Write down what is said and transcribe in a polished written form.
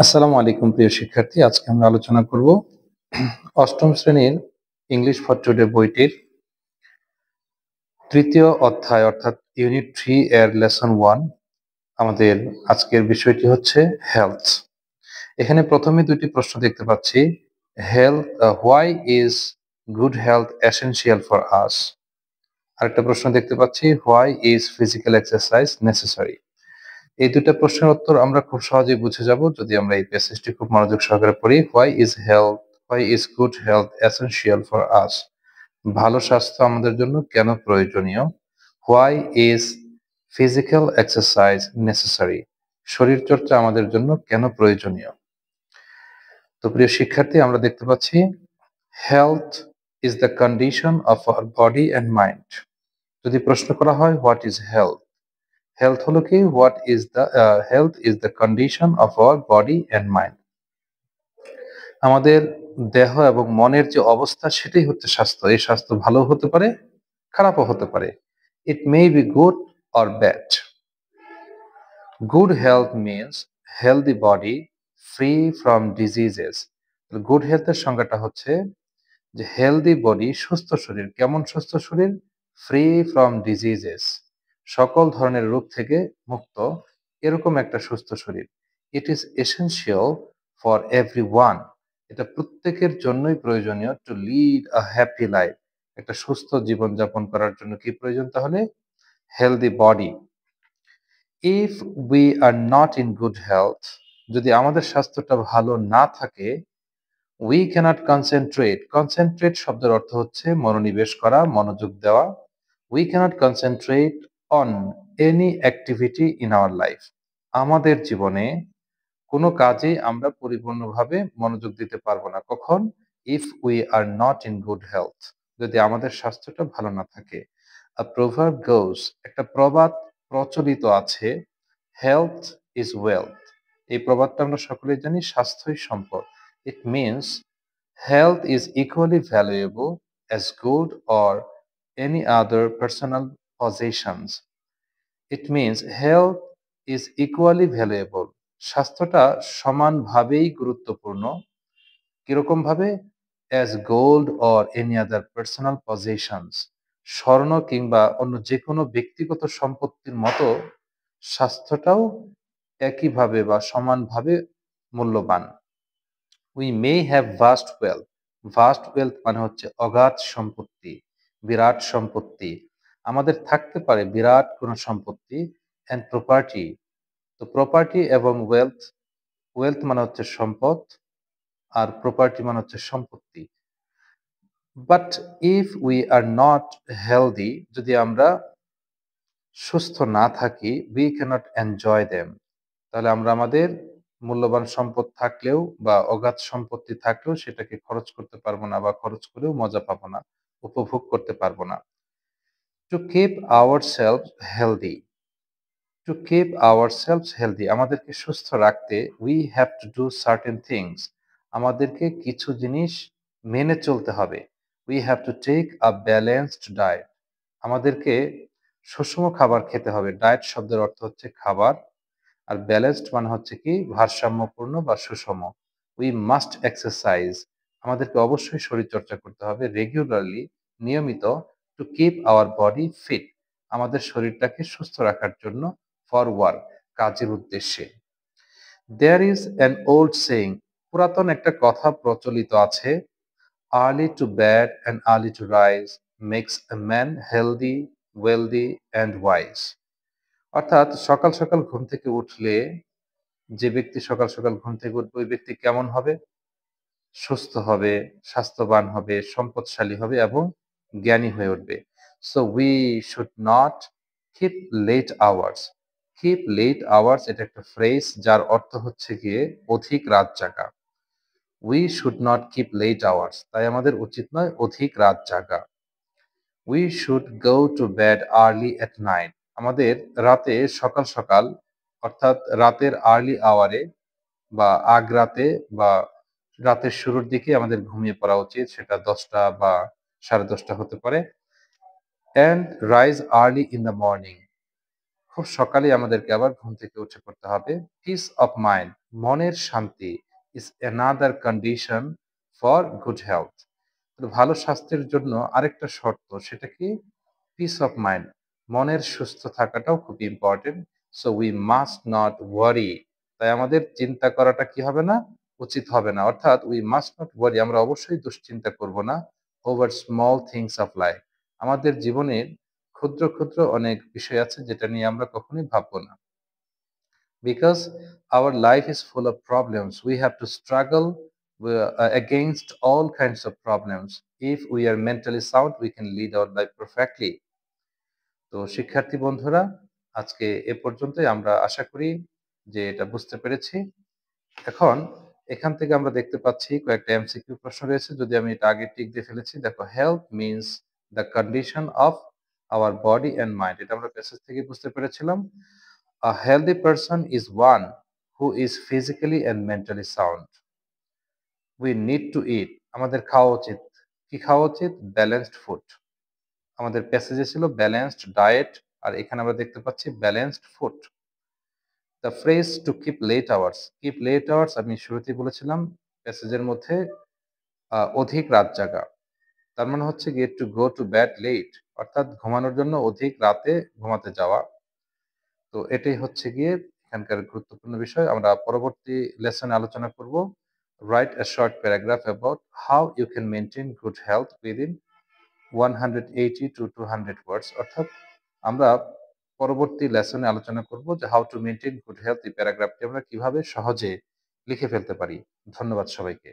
আসসালামু আলাইকুম প্রিয় শিক্ষার্থী। আজকে আমরা আলোচনা করব অষ্টম শ্রেণীর ইংলিশ ফর টুডে বইটির তৃতীয় অধ্যায় অর্থাৎ ইউনিট 3 এর লেসন 1। আমাদের আজকের বিষয়টি হচ্ছে হেলথ। এখানে প্রথমে দুটি প্রশ্ন দেখতে পাচ্ছি। Why is good health essential for us? আরেকটা প্রশ্ন দেখতে পাচ্ছি, why is physical exercise necessary? এই দুটো প্রশ্নের উত্তর আমরা খুব সহজেই বুঝে যাব যদি আমরা এই প্যাসেজটি খুব মনোযোগ সহকারে পড়ি। Why is good health essential for us? ভালো স্বাস্থ্য আমাদের জন্য কেন প্রয়োজনীয়? Why is physical exercise necessary? শরীর চর্চা আমাদের জন্য কেন প্রয়োজনীয়? তো প্রিয় শিক্ষার্থী, আমরা দেখতে পাচ্ছি health is the condition of our body and mind. যদি প্রশ্ন করা হয় হোয়াট ইজ হেলথ, হেলথ হলো কি? Health is the condition of our body and mind. আমাদের দেহ এবং মনের যে অবস্থা সেটাই হচ্ছে স্বাস্থ্য। এই স্বাস্থ্য ভালো হতে পারে, খারাপও হতে পারে। It may be good or bad. Good health means healthy body free from diseases. Good হেলথের সংজ্ঞাটা হচ্ছে যে হেলদি বডি, সুস্থ শরীর। কেমন সুস্থ শরীর? ফ্রি ফ্রম ডিজিজেস, সকল ধরনের রোগ থেকে মুক্ত, এরকম একটা সুস্থ শরীর। It is essential for everyone. এটা প্রত্যেকের জন্যই প্রয়োজনীয় to lead a happy life. একটা সুস্থ জীবনযাপন করার জন্য কি প্রয়োজন তাহলে? Healthy body. If we are not in good health, যদি আমাদের স্বাস্থ্যটা ভালো না থাকে, উই ক্যানট কনসেন্ট্রেট। কনসেন্ট্রেট শব্দের অর্থ হচ্ছে মনোনিবেশ করা, মনোযোগ দেওয়া। We cannot concentrate on any activity in our life. আমাদের জীবনে কোনো কাজেই আমরা পরিপূর্ণভাবে মনোযোগ দিতে পারবো না। কখন? If we are not in good health, যদি আমাদের স্বাস্থ্যটা ভালো না থাকে। আ প্রোভার্ব গোস, একটা প্রবাদ প্রচলিত আছে, হেলথ ইজ ওয়েলথ। এই প্রবাদটা আমরা সকলেই জানি, স্বাস্থ্যই সম্পদ। It means health is equally valuable as good or any other personal পজেশনস। It means health is equally valuable. স্বাস্থ্যটা সমানভাবেই গুরুত্বপূর্ণ। কিরকম ভাবে? As gold or any other personal পজেশনস। স্বর্ণ কিংবা অন্য যে কোনো ব্যক্তিগত সম্পত্তির মতো স্বাস্থ্যটাও একইভাবে বা সমানভাবে মূল্যবান। We may have vast wealth. Vast wealth মানে হচ্ছে অগাধ সম্পত্তি, বিরাট সম্পত্তি। আমাদের থাকতে পারে বিরাট কোনো সম্পত্তি। অ্যান্ড প্রপার্টি, তো প্রপার্টি এবং ওয়েলথ, ওয়েলথ মানে হচ্ছে সম্পদ আর প্রপার্টি মানে হচ্ছে সম্পত্তি। But if we are not healthy, যদি আমরা সুস্থ না থাকি, উই ক্যানট এনজয় দেম, তাহলে আমরা আমাদের মূল্যবান সম্পদ থাকলেও বা অগাধ সম্পত্তি থাকলেও সেটাকে খরচ করতে পারবো না, বা খরচ করেও মজা পাবো না, উপভোগ করতে পারবো না। To keep ourselves healthy, to keep ourselves healthy, আমাদেরকে সুস্থ রাখতে we have to do certain things, আমাদেরকে কিছু জিনিস মেনে চলতে হবে। We have to take a balanced diet, আমাদেরকে সুষম খাবার খেতে হবে। ডায়েট শব্দের অর্থ হচ্ছে খাবার, আর ব্যালেন্সড মানে হচ্ছে কি? ভারসাম্যপূর্ণ বা সুষম। উই মাস্ট এক্সারসাইজ, আমাদেরকে অবশ্যই শরীর চর্চা করতে হবে রেগুলারলি, নিয়মিত। To keep our body fit, আমাদের শরীরটাকে সুস্থ রাখার জন্য। ফর ওয়ার্ক, কাজের উদ্দেশ্যে। There is an old saying, পুরাতন একটা কথা প্রচলিত আছে, early to bed and early to rise makes a man healthy, wealthy and wise. অর্থাৎ সকাল সকাল ঘুম থেকে উঠলে, যে ব্যক্তি সকাল সকাল ঘুম থেকে উঠবে ওই ব্যক্তি কেমন হবে? সুস্থ হবে, স্বাস্থ্যবান হবে, সম্পদশালী হবে এবং জ্ঞানী হয়ে উঠবে। So we should not keep late hours. Keep late hours, এটা একটা ফ্রেজ যার অর্থ হচ্ছে গিয়ে অধিক রাত জাগা। We should not keep late hours, তাই আমাদের উচিত নয় অধিক রাত জাগা। We should go to bed early at night, আমাদের রাতে সকাল সকাল, অর্থাৎ রাতের আর্লি আওয়ারে বা আগ রাতে বা রাতের শুরুর দিকে আমাদের ঘুমিয়ে পড়া উচিত। সেটা 10টা বা 10:30 হতে পারে। And rise early in the morning, খুব সকালে আমাদেরকে আবার ঘুম থেকে উঠে পড়তে হবে। পিস অফ মাইন্ড, মনের শান্তি is another condition for good health. ভালো স্বাস্থ্যের জন্য আরেকটা শর্ত, সেটা কি? Piece of mind. মনের সুস্থ থাকাটাও খুব important. So we must not worry. তাই আমাদের চিন্তা করাটা কি হবে না? উচিত হবে না। অর্থাৎ উই মাস্ট নট ওয়ারি, আমরা অবশ্যই দুশ্চিন্তা করব না over small things of life. আমাদের জীবনের ক্ষুদ্র ক্ষুদ্র অনেক বিষয় আছে যেটা নিয়ে আমরা কখনোই ভাববো না। Because our life is full of problems. We have to struggle against all kinds of problems. If we are mentally sound, we can lead our life perfectly. তো শিক্ষার্থী বন্ধুরা, আজকে এ পর্যন্তই। আমরা আশা করি যে এটা বুঝতে পেরেছি। এখন এখান থেকে আমরা দেখতে পাচ্ছি কয়েকটা এমসিকিউ প্রশ্ন রয়েছে। যদি আমি এটা আগে টিক দিয়ে ফেলেছি, দেখো, health means the condition of our body and mind. এটা আমরা প্যাসেজ থেকে বুঝতে পেরেছিলাম। A healthy person is one who is physically and mentally sound. We need to eat. আমাদের খাওয়া উচিত। কি খাওয়া উচিত? Balanced food. আমাদের প্যাসেজে ছিল ব্যালেন্সড ডায়েট, আর এখানে আমরা দেখতে পাচ্ছি balanced food. The phrase to keep late hours. Keep late hours আমি শুরুতেই বলেছিলাম প্যাসেজের মধ্যে অধিক রাত জাগা। তার মানে হচ্ছে গিয়ে to go to bed late, অর্থাৎ ঘুমানোর জন্য অধিক রাতে ঘুমাতে যাওয়া। তো এটাই হচ্ছে গিয়ে এখানকার গুরুত্বপূর্ণ বিষয়। আমরা পরবর্তী লেসনে আলোচনা করব right a short paragraph about how you can maintain good health within 180 to 200 words। অর্থাৎ আমরা পরবর্তী লেসনে আলোচনা করব যে how to maintain good health, এই প্যারাগ্রাফটি আমরা কিভাবে সহজে লিখে ফেলতে পারি। ধন্যবাদ সবাইকে।